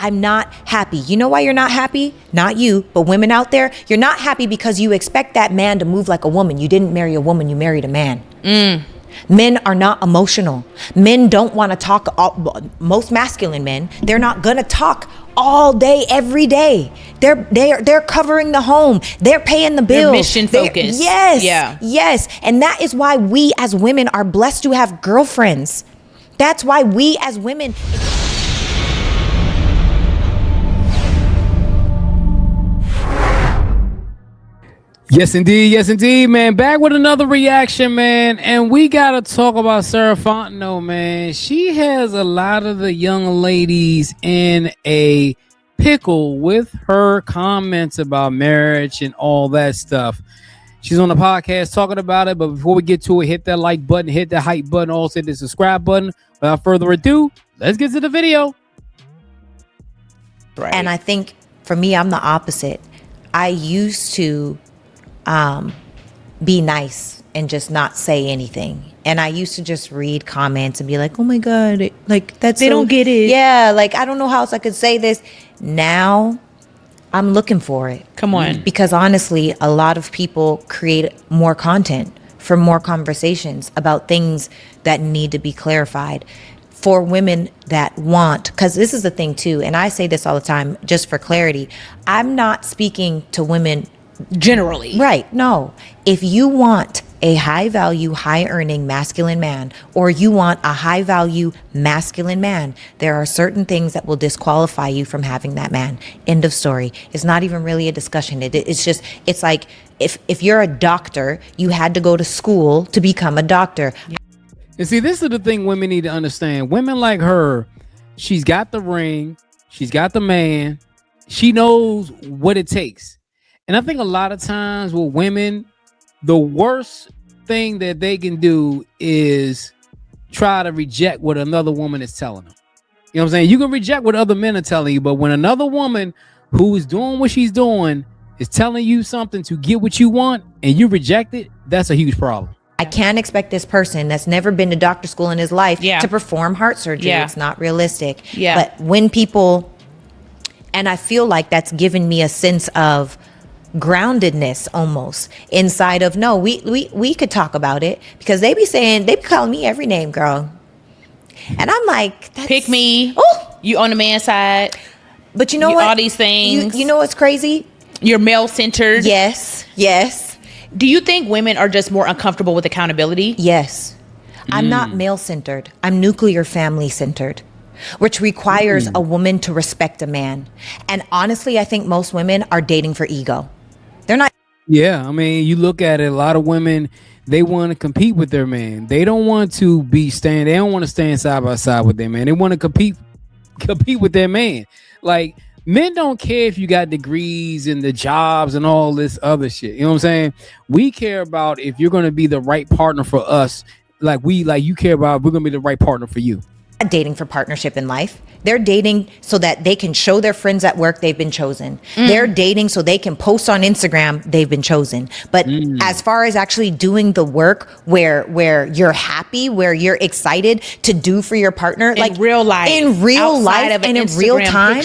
I'm not happy. You know why you're not happy? Not you, but women out there. You're not happy because you expect that man to move like a woman. You didn't marry a woman, you married a man. Men are not emotional. Men don't want to talk. Most masculine men, they're not gonna talk all day, every day. They're covering the home. They're paying the bills. They're mission focused. Yes, yeah, yes, and that is why we as women are blessed to have girlfriends. That's why we as women. Yes, indeed, man. Back with another reaction, man. And we got to talk about Sarah Fontenot, man. She has a lot of the young ladies in a pickle with her comments about marriage and all that stuff. She's on the podcast talking about it. But before we get to it, hit that like button, hit the hype button, also hit the subscribe button. Without further ado, let's get to the video. Right. And I think for me, I'm the opposite. I used to be nice and just not say anything. And I used to just read comments and be like, oh my God, like that's they don't get it. Yeah, like I don't know how else I could say this. Now I'm looking for it. Come on. Because honestly, a lot of people create more content for more conversations about things that need to be clarified for women that want, because this is the thing too, and I say this all the time, just for clarity, I'm not speaking to women generally. Right. No. If you want a high value, high earning masculine man, or you want a high value masculine man, there are certain things that will disqualify you from having that man. End of story. It's not even really a discussion. It's like if you're a doctor, you had to go to school to become a doctor. And see, this is the thing women need to understand. Women like her, she's got the ring, she's got the man, she knows what it takes. And I think a lot of times with women, the worst thing that they can do is try to reject what another woman is telling them. You know what I'm saying? You can reject what other men are telling you, but when another woman who is doing what she's doing is telling you something to get what you want and you reject it, that's a huge problem. I can't expect this person that's never been to doctor school in his life to perform heart surgery. It's not realistic. But when people, and I feel like that's given me a sense of groundedness almost inside of, no, we could talk about it, because they be calling me every name, girl. And I'm like, pick me. Oh, you on the man side. But you know what? All these things. You know what's crazy? You're male centered. Yes. Do you think women are just more uncomfortable with accountability? Yes. I'm not male centered. I'm nuclear family centered, which requires a woman to respect a man. And honestly, I think most women are dating for ego. They're not. Yeah, I mean, you look at it, a lot of women, they want to compete with their man. They don't want to they don't want to stand side by side with their man. They want to compete with their man. Like, men don't care if you got degrees and the jobs and all this other shit. You know what I'm saying? We care about if you're going to be the right partner for us. Like you care about if we're going to be the right partner for you. Dating for partnership in life. They're dating so that they can show their friends at work they've been chosen. They're dating so they can post on Instagram they've been chosen. But as far as actually doing the work where you're happy, where you're excited to do for your partner, in real life, and in real time,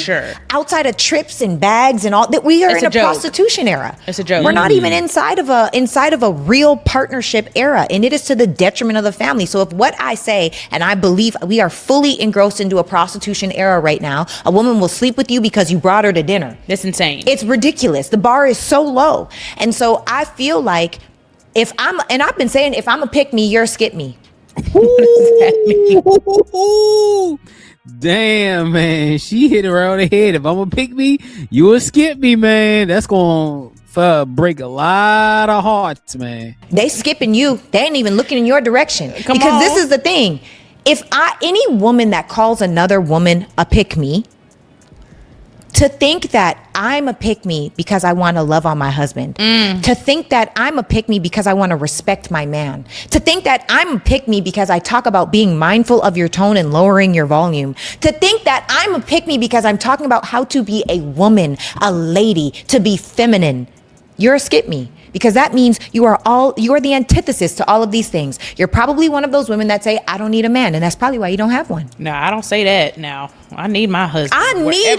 outside of trips and bags and all that, we are in a prostitution era. It's a joke. We're not even inside of a real partnership era, and it is to the detriment of the family. So if what I say, and I believe we are fully engrossed into a prostitution era right now, a woman will sleep with you because you brought her to dinner. That's insane. It's ridiculous. The bar is so low. And so I feel like I've been saying, if I'm a pick me, you're a skip me. What does that mean? Damn, man, she hit it around the head. If I'm a pick me, you a skip me, man. That's going to break a lot of hearts, man. They skipping you. They ain't even looking in your direction. Come on. This is the thing. If any woman that calls another woman a pick me, to think that I'm a pick me because I want to love on my husband, to think that I'm a pick me because I want to respect my man, to think that I'm a pick me because I talk about being mindful of your tone and lowering your volume, to think that I'm a pick me because I'm talking about how to be a woman, a lady, to be feminine, you're a skip me. because that means you are the antithesis to all of these things. You're probably one of those women that say, I don't need a man. And that's probably why you don't have one. No, I don't say that now. I need my husband.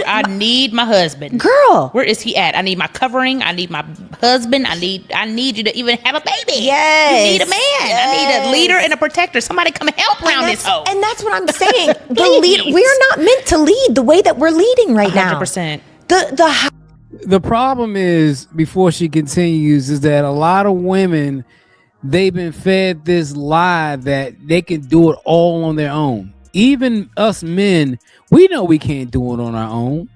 I need my husband. Girl. Where is he at? I need my covering. I need my husband. I need you to even have a baby. Yes. You need a man. Yes. I need a leader and a protector. Somebody come help around this hoe. And that's what I'm saying. We're not meant to lead the way that we're leading right 100%. now. The problem is, before she continues, is that a lot of women, they've been fed this lie that they can do it all on their own. Even us men, we know we can't do it on our own.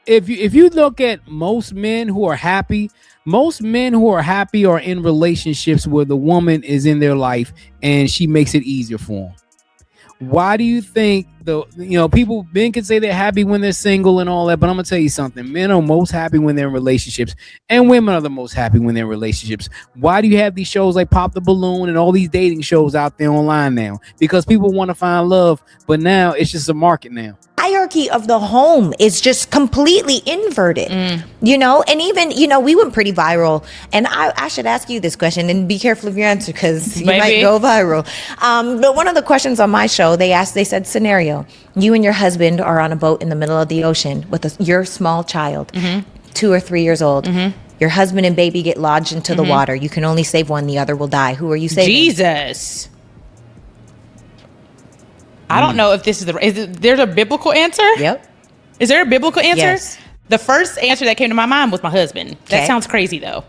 If you look at most men who are happy, are in relationships where the woman is in their life and she makes it easier for them. Why do you think men can say they're happy when they're single and all that, but I'm gonna tell you something. Men are most happy when they're in relationships, and women are the most happy when they're in relationships. Why do you have these shows like Pop the Balloon and all these dating shows out there online now? Because people want to find love, but now it's just a market now. Hierarchy of the home is just completely inverted, and even, we went pretty viral, and I should ask you this question, and be careful of your answer because you might go viral. But one of the questions on my show, they said, scenario, you and your husband are on a boat in the middle of the ocean with your small child, 2 or 3 years old. Your husband and baby get lodged into the water. You can only save one, the other will die. Who are you saving? Jesus. I don't know if this is there's a biblical answer? Yep. Is there a biblical answer? Yes. The first answer that came to my mind was my husband. That sounds crazy though.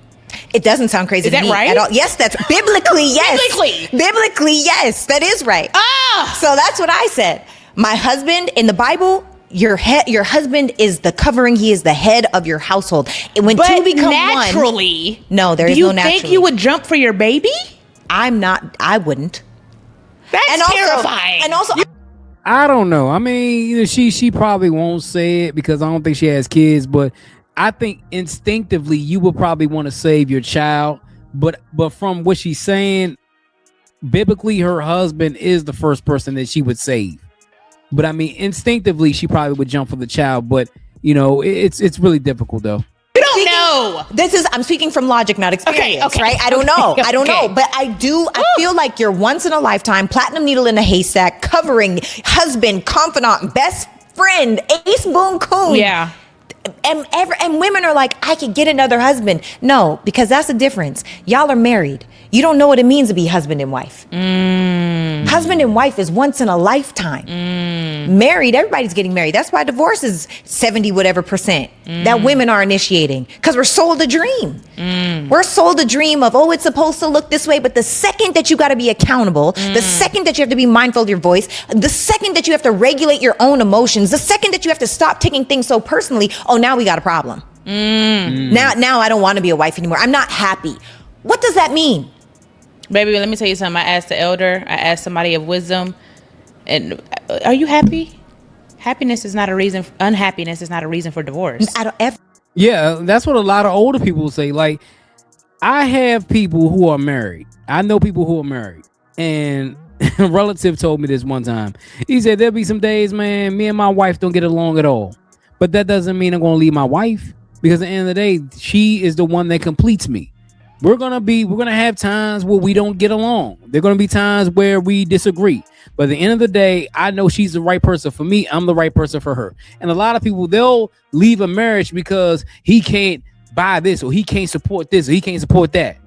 It doesn't sound crazy to me right? at all. Yes, that's biblically, yes. Biblically, yes. That is right. So that's what I said. My husband in the Bible, your husband is the covering. He is the head of your household. And when two become naturally, one, no, there is no naturally. Do you think you would jump for your baby? I wouldn't. That's terrifying. And also, I don't know. I mean, she probably won't say it because I don't think she has kids, but I think instinctively you would probably want to save your child. But from what she's saying, biblically, her husband is the first person that she would save. But I mean, instinctively, she probably would jump for the child. But it's really difficult though. You don't know. I'm speaking from logic, not experience, okay. right? I don't know. I don't know. But I feel like you're once in a lifetime, platinum needle in a haystack, covering, husband, confidant, best friend, ace boon coon. Yeah. And women are like, I could get another husband. No, because that's the difference. Y'all are married. You don't know what it means to be husband and wife. Husband and wife is once in a lifetime. Married, everybody's getting married. That's why divorce is 70 whatever percent that women are initiating, because we're sold a dream. We're sold a dream of, it's supposed to look this way. But the second that you got to be accountable, the second that you have to be mindful of your voice, the second that you have to regulate your own emotions, the second that you have to stop taking things so personally, now we got a problem. Now I don't want to be a wife anymore. I'm not happy. What does that mean? Baby, let me tell you something. I asked the elder. I asked somebody of wisdom. And are you happy? Unhappiness is not a reason for divorce. I don't ever. Yeah, that's what a lot of older people say. Like, I have people who are married. I know people who are married. And a relative told me this one time. He said, there'll be some days, man, me and my wife don't get along at all. But that doesn't mean I'm going to leave my wife. Because at the end of the day, she is the one that completes me. We're gonna have times where we don't get along. There are gonna be times where we disagree. But at the end of the day, I know she's the right person for me. I'm the right person for her. And a lot of people, they'll leave a marriage because he can't buy this, or he can't support this, or he can't support that.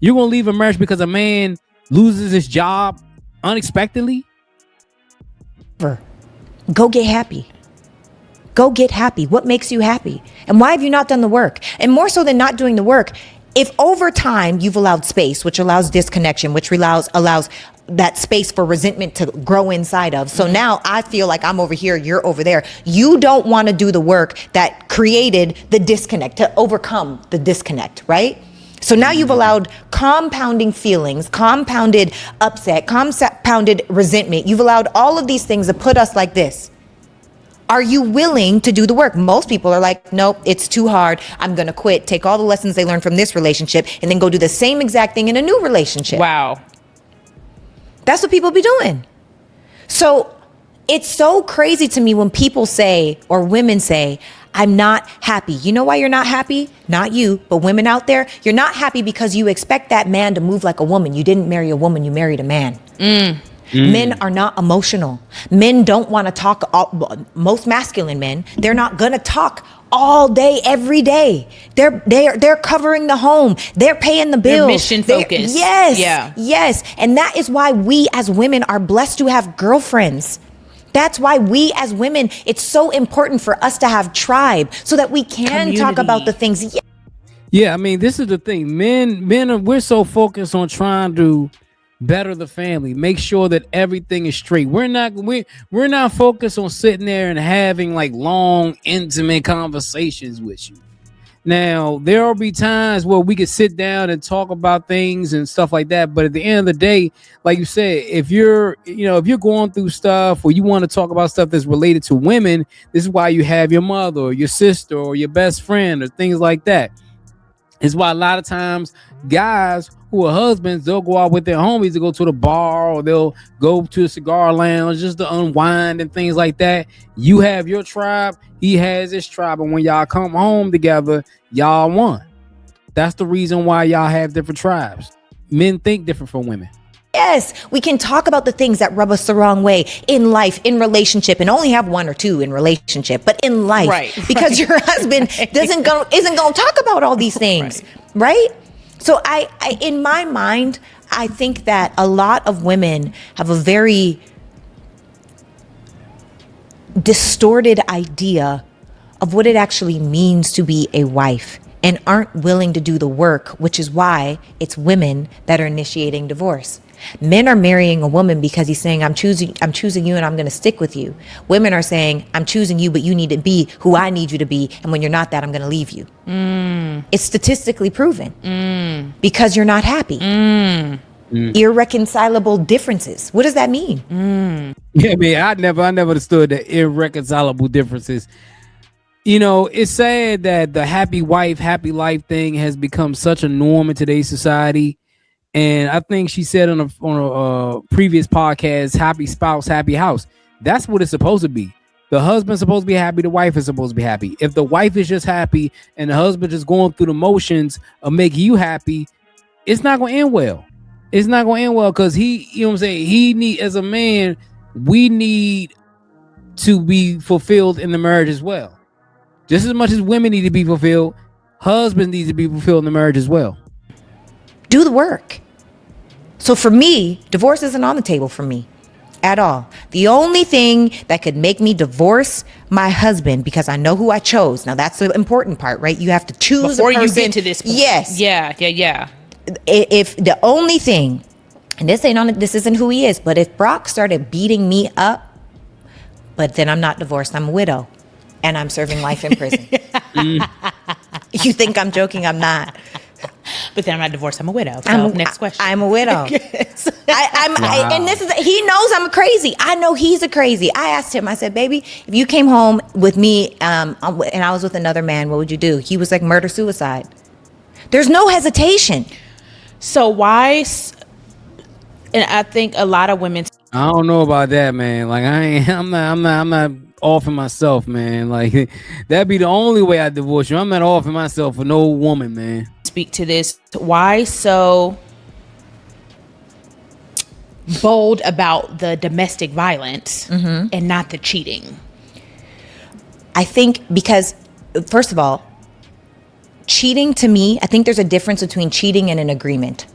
You're gonna leave a marriage because a man loses his job unexpectedly? Go get happy. Go get happy. What makes you happy? And why have you not done the work? And more so than not doing the work, if over time you've allowed space, which allows disconnection, which allows that space for resentment to grow inside of. So now I feel like I'm over here, you're over there. You don't want to do the work that created the disconnect, to overcome the disconnect, right? So now you've allowed compounding feelings, compounded upset, compounded resentment. You've allowed all of these things to put us like this. Are you willing to do the work? Most people are like, nope, it's too hard. I'm going to quit, take all the lessons they learned from this relationship, and then go do the same exact thing in a new relationship. Wow. That's what people be doing. So it's so crazy to me when people say, or women say, I'm not happy. You know why you're not happy? Not you, but women out there. You're not happy because you expect that man to move like a woman. You didn't marry a woman, you married a man. Men are not emotional. Men don't want to talk. Most masculine men, they're not gonna talk all day, every day. They're covering the home. They're paying the bills. They're mission focused. Yes, Yeah. yes, and that is why we as women are blessed to have girlfriends. That's why we as women, it's so important for us to have tribe so that we can talk about the things. Yeah, I mean, this is the thing. We're so focused on trying to better the family, make sure that everything is straight. We're not focused on sitting there and having like long, intimate conversations with you. Now, there will be times where we can sit down and talk about things and stuff like that. But at the end of the day, like you said, if you're going through stuff or you want to talk about stuff that's related to women, this is why you have your mother or your sister or your best friend or things like that. It's why a lot of times guys who are husbands, they'll go out with their homies to go to the bar or they'll go to a cigar lounge just to unwind and things like that. You have your tribe, he has his tribe, and when y'all come home together, y'all one. That's the reason why y'all have different tribes. Men think different from women. Yes, we can talk about the things that rub us the wrong way in life, in relationship, and only have one or two in relationship, but in life, right, because your husband isn't going to talk about all these things, right? So I, in my mind, I think that a lot of women have a very distorted idea of what it actually means to be a wife and aren't willing to do the work, which is why it's women that are initiating divorce. Men are marrying a woman because he's saying, I'm choosing you and I'm going to stick with you. Women are saying, I'm choosing you, but you need to be who I need you to be. And when you're not that, I'm going to leave you. It's statistically proven because you're not happy. Irreconcilable differences. What does that mean? Yeah, man, I never understood the irreconcilable differences. You know, it's sad that the happy wife, happy life thing has become such a norm in today's society. And I think she said on a previous podcast, happy spouse, happy house. That's what it's supposed to be. The husband's supposed to be happy. The wife is supposed to be happy. If the wife is just happy and the husband just going through the motions of making you happy, it's not going to end well. It's not going to end well because you know what I'm saying? As a man, we need to be fulfilled in the marriage as well. Just as much as women need to be fulfilled, husbands need to be fulfilled in the marriage as well. Do the work. So for me, divorce isn't on the table for me at all. The only thing that could make me divorce my husband, because I know who I chose. Now that's the important part, right? You have to choose before a person. you've been to this point. Yes. Yeah. If the only thing, and this isn't who he is, but if Brock started beating me up, but then I'm not divorced, I'm a widow, and I'm serving life in prison. You think I'm joking? I'm not. But then I'm not divorced. I'm a widow. So next question. I'm a widow. Yes. And he knows I'm crazy. I know he's a crazy. I asked him, I said, baby, if you came home with me and I was with another man, what would you do? He was like, murder, suicide. There's no hesitation. So why, and I think a lot of women. I don't know about that, man. Like I'm not offing myself, man. Like that'd be the only way I divorce you. I'm not offering myself for no woman, man. Speak to this. Why so bold about the domestic violence and not the cheating? I think because, first of all, cheating to me, I think there's a difference between cheating and an agreement.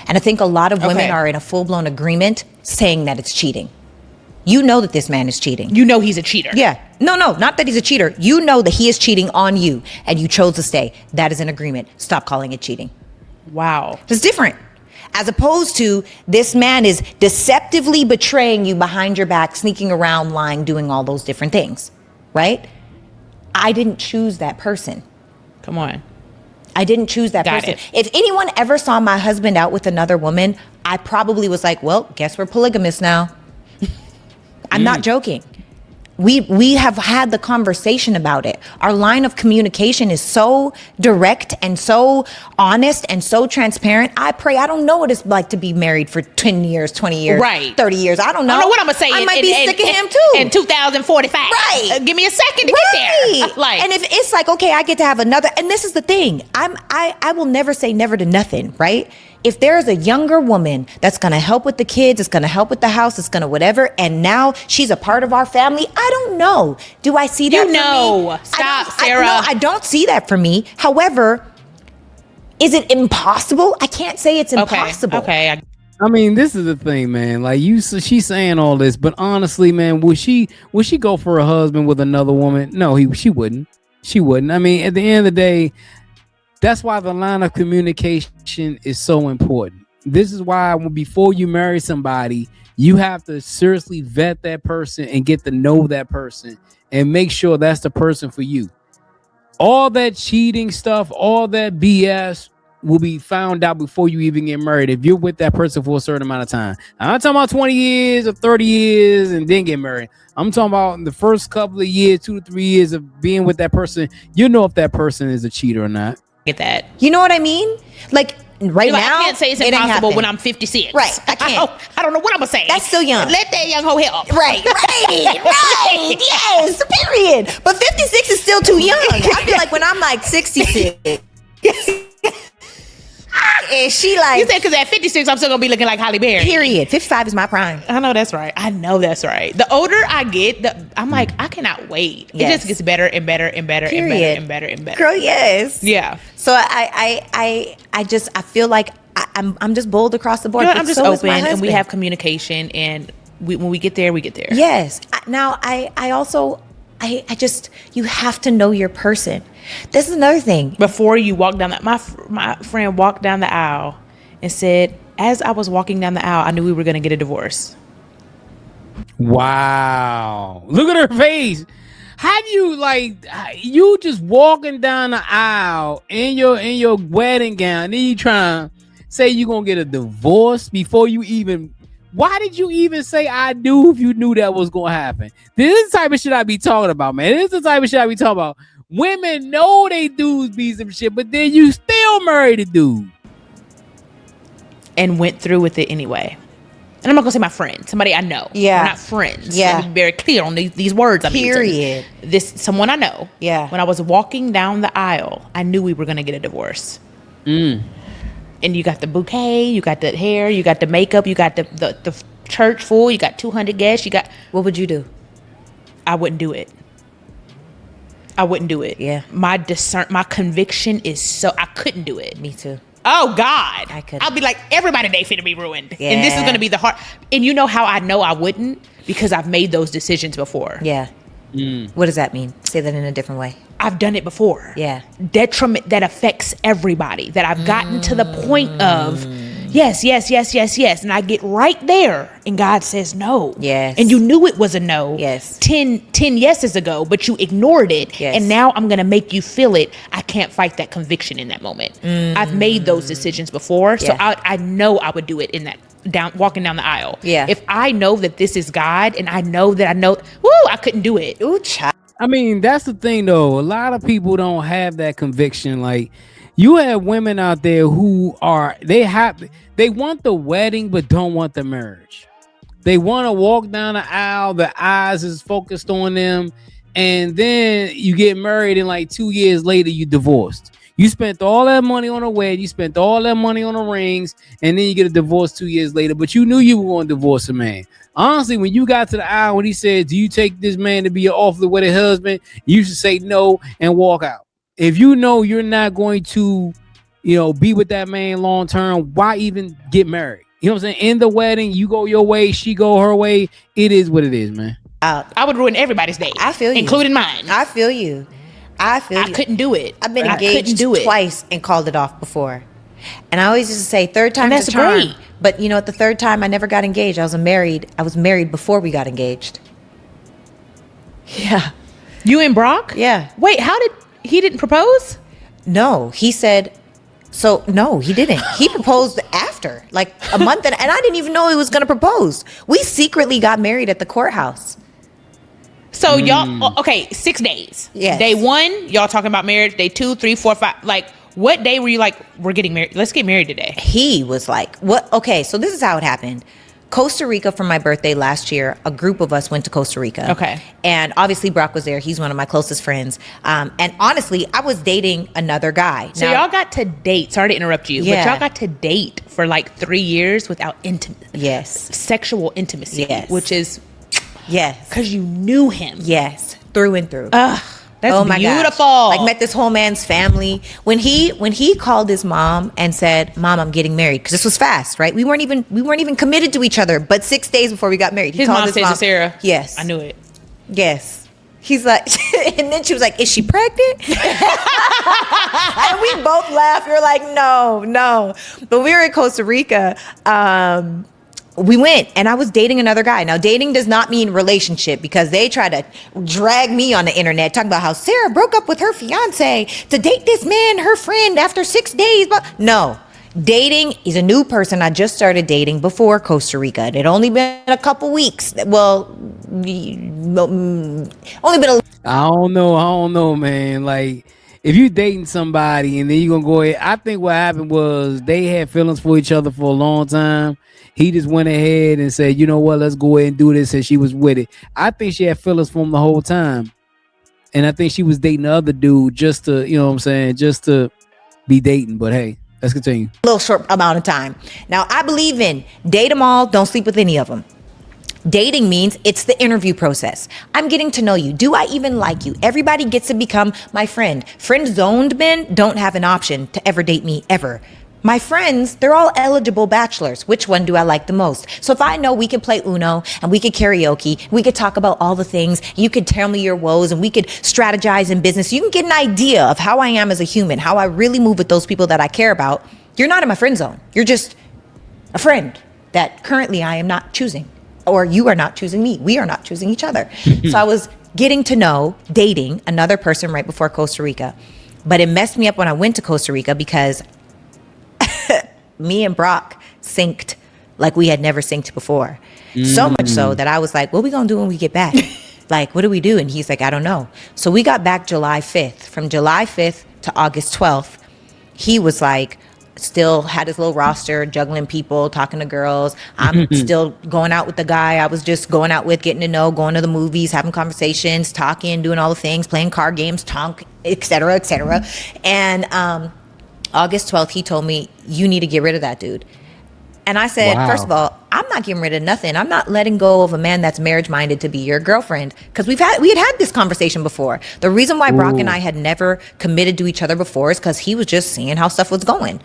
And I think a lot of women are in a full-blown agreement saying that it's cheating. You know that this man is cheating. You know he's a cheater. Yeah. No, not that he's a cheater. You know that he is cheating on you and you chose to stay. That is an agreement. Stop calling it cheating. Wow. It's different. As opposed to this man is deceptively betraying you behind your back, sneaking around, lying, doing all those different things. Right? I didn't choose that person. Come on. I didn't choose that person. If anyone ever saw my husband out with another woman, I probably was like, well, guess we're polygamous now. I'm not joking. We have had the conversation about it. Our line of communication is so direct and so honest and so transparent. I don't know what it's like to be married for 10 years, 20 years, right. 30 years. I don't know. I don't know what I'm going to say. I might be sick of him too. In 2045. Right. Give me a second to get there. Like, and if it's like, okay, I get to have another, and this is the thing. I will never say never to nothing, right? If there's a younger woman that's going to help with the kids, it's going to help with the house, it's going to whatever, and now she's a part of our family, I don't know. Do I see that for me? Stop, Sarah. I don't see that for me. However, is it impossible? I can't say it's impossible. Okay. I mean, this is the thing, man. Like she's saying all this, but honestly, man, would she go for a husband with another woman? No, she wouldn't. She wouldn't. I mean, at the end of the day, that's why the line of communication is so important. This is why before you marry somebody, you have to seriously vet that person and get to know that person and make sure that's the person for you. All that cheating stuff, all that BS will be found out before you even get married if you're with that person for a certain amount of time. I'm not talking about 20 years or 30 years and then get married. I'm talking about the first couple of years, 2 to 3 years of being with that person. You know if that person is a cheater or not. Get that. You know what I mean? Like right now, I can't say it's impossible when I'm 56. Right, I can't. I don't know what I'm gonna say. That's still young. Let that young hoe help. Right, yes, period. But 56 is still too young. I feel like when I'm like 66, and she like, you said because at 56 I'm still gonna be looking like Halle Berry. Period. 55 is my prime. I know that's right. The older I get, I'm like, I cannot wait. Yes. It just gets better and better and better Period. and better and better and better. Girl, yes. Yeah. So I feel like I'm just bold across the board. You know, I'm just so is my open and we husband. have communication, and when we get there, we get there. Yes. Now I also you have to know your person. This is another thing. Before you walk down my friend walked down the aisle and said, as I was walking down the aisle, I knew we were going to get a divorce. Wow. Look at her face. How do you just walking down the aisle in your wedding gown, then you trying to say you're going to get a divorce before you even, why did you even say I do if you knew that was going to happen? This is the type of shit I be talking about, man. This is the type of shit I be talking about. Women know they dudes be some shit, but then you still married a dude. And went through with it anyway. And I'm not gonna say my friend, somebody I know. Yeah. We're not friends. Yeah. Let me be very clear on these words I'm Period. using. Someone I know. Yeah. When I was walking down the aisle, I knew we were gonna get a divorce. And you got the bouquet, you got the hair, you got the makeup, you got the church full, you got 200 guests, What would you do? I wouldn't do it. I wouldn't do it. Yeah. My conviction is so, I couldn't do it. Me too. Oh God. I couldn't. I'll be like, everybody they finna be ruined. Yeah. And this is gonna be the hard. And you know how I know I wouldn't? Because I've made those decisions before. Yeah. What does that mean? Say that in a different way. I've done it before. Yeah. Detriment that affects everybody. That I've gotten to the point of yes. And I get right there and God says no. Yes. And you knew it was a no. Yes. 10 yeses ago, but you ignored it. Yes. And now I'm going to make you feel it. I can't fight that conviction in that moment. I've made those decisions before. So Yeah. I know I would do it in that walking down the aisle. Yeah. If I know that this is God and I know, I couldn't do it. Ooh, child. I mean, that's the thing, though. A lot of people don't have that conviction. Like, you have women out there who they want the wedding, but don't want the marriage. They want to walk down the aisle. The eyes is focused on them. And then you get married and like 2 years later, you divorced. You spent all that money on a wedding. You spent all that money on the rings. And then you get a divorce 2 years later. But you knew you were going to divorce a man. Honestly, when you got to the aisle, when he said, do you take this man to be your awfully wedded husband? You should say no and walk out. If you know you're not going to, be with that man long term, why even get married? You know what I'm saying? In the wedding, you go your way, she go her way. It is what it is, man. I would ruin everybody's day. I feel you. Including mine. I feel you. I couldn't do it. I've been engaged twice and called it off before. And I always used to say third time's that's a charm. great. But you know what? The third time I never got engaged. I was married before we got engaged. Yeah. You and Brock? Yeah. Wait, he didn't propose? No, he said, so no, he didn't. He proposed after, like a month, and I didn't even know he was going to propose. We secretly got married at the courthouse. So y'all, okay, 6 days. Yes. Day 1, y'all talking about marriage. Day 2, 3, 4, 5. Like, what day were you like, we're getting married? Let's get married today. He was like, what? Okay, so this is how it happened. Costa Rica for my birthday last year, a group of us went to Costa Rica. Okay. And obviously Brock was there. He's one of my closest friends. And honestly, I was dating another guy. So y'all got to date. Sorry to interrupt you, Yeah. but y'all got to date for like 3 years without Yes. sexual intimacy. Yes. Which is Yes. because you knew him. Yes. Through and through. Ugh, that's my beautiful. gosh. Like met this whole man's family. When he called his mom and said, "Mom, I'm getting married," because this was fast, right? We weren't even committed to each other. But 6 days before we got married, he His called mom said to Sarah. Yes, I knew it. Yes. He's like, and then she was like, "Is she pregnant?" And we both laughed. We were like, no. But we were in Costa Rica. We went, and I was dating another guy. Now, dating does not mean relationship, because they try to drag me on the internet talking about how Sarah broke up with her fiance to date this man, her friend, after 6 days. But no. Dating is a new person. I just started dating before Costa Rica. It had only been a couple weeks. Well, only been I don't know, man. Like, if you dating somebody and then you gonna go ahead, I think what happened was they had feelings for each other for a long time. He just went ahead and said, you know what, let's go ahead and do this, and she was with it. I think she had feelings for him the whole time. And I think she was dating the other dude just to, you know what I'm saying, just to be dating. But hey, let's continue. little short amount of time. Now, I believe in date them all, don't sleep with any of them. Dating means it's the interview process. I'm getting to know you. Do I even like you? Everybody gets to become my friend. Friend-zoned men don't have an option to ever date me, ever. My friends, they're all eligible bachelors. Which one do I like the most? So if I know we could play Uno and we could karaoke, we could talk about all the things, you could tell me your woes, and we could strategize in business, you can get an idea of how I am as a human, how I really move with those people that I care about. You're not in my friend zone. You're just a friend that currently I am not choosing. Or you are not choosing me. We are not choosing each other. So I was getting to know, dating another person right before Costa Rica. But it messed me up when I went to Costa Rica, because me and Brock synced like we had never synced before. So much so that I was like, what are we going to do when we get back? Like, what do we do? And he's like, I don't know. So we got back July 5th. From July 5th to August 12th, he was like, still had his little roster, juggling people, talking to girls. I'm still going out with the guy I was just going out with, getting to know, going to the movies, having conversations, talking, doing all the things, playing card games, tonk, et cetera, et cetera. And August 12th, he told me, you need to get rid of that dude. And I said, Wow. First of all, I'm not getting rid of nothing. I'm not letting go of a man that's marriage minded to be your girlfriend. Because we had this conversation before. The reason why Brock and I had never committed to each other before is because he was just seeing how stuff was going.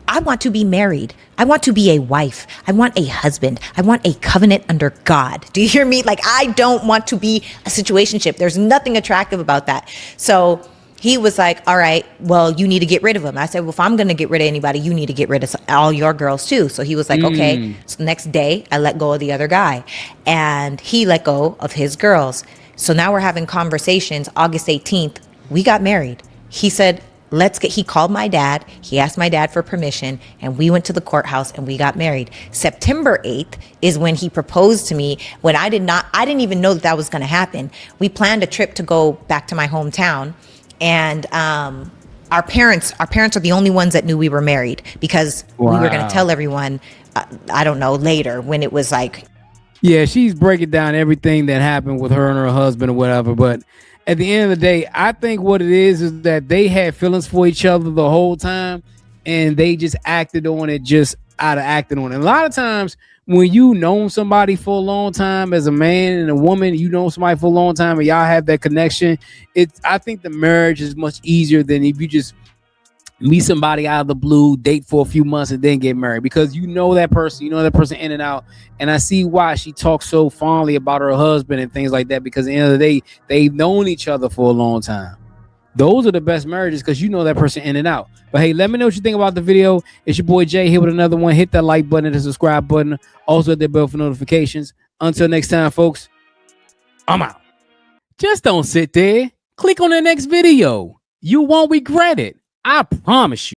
I want to be married. I want to be a wife. I want a husband. I want a covenant under God. Do you hear me? Like, I don't want to be a situationship. There's nothing attractive about that. So he was like, all right, well, you need to get rid of him. I said, well, if I'm going to get rid of anybody, you need to get rid of all your girls too. So he was like, okay. So the next day I let go of the other guy, and he let go of his girls. So now we're having conversations. August 18th, we got married. He said, he called my dad. He asked my dad for permission, and we went to the courthouse and we got married. September 8th is when he proposed to me, when I didn't even know that was going to happen. We planned a trip to go back to my hometown, and our parents are the only ones that knew we were married, because we were going to tell everyone, I don't know, later, when it was like. Yeah, she's breaking down everything that happened with her and her husband or whatever, but at the end of the day, I think what it is that they had feelings for each other the whole time, and they just acted on it just out of acting on it. And a lot of times when you know somebody for a long time, as a man and a woman, you know somebody for a long time and y'all have that connection, I think the marriage is much easier than if you just meet somebody out of the blue, date for a few months, and then get married, because you know that person in and out. And I see why she talks so fondly about her husband and things like that, because at the end of the day, they've known each other for a long time. Those are the best marriages, because you know that person in and out. But hey, let me know what you think about the video. It's your boy Jay here with another one. Hit that like button and the subscribe button. Also hit that bell for notifications. Until next time, folks, I'm out. Just don't sit there. Click on the next video. You won't regret it. I promise you.